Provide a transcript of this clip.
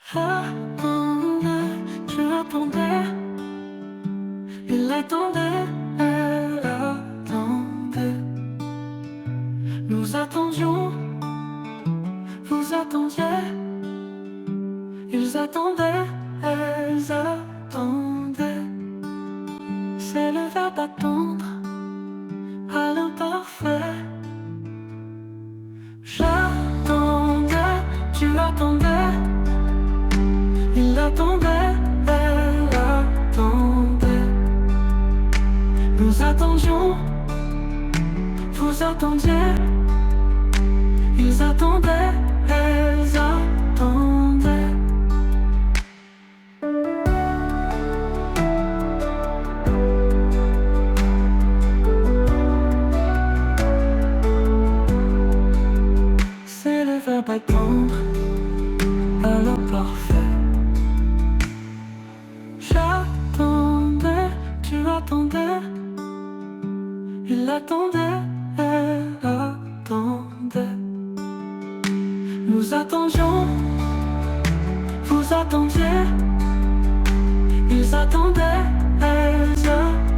Attendais, tu attendais, il attendait, elle attendait. Nous attendions, vous attendiez, ils attendaient, elles attendaient. C'est le verbe attendre à l'imparfait. J'attendais, tu attendais, il attendait, elle attendait. Nous attendions, vous attendiez, ils attendaient, elles attendaient. C'est le verbe attendre à l'imparfait. J'attendais, tu attendais, il attendait, elle attendait. Nous attendions, vous attendiez, ils attendaient, elles attendaient.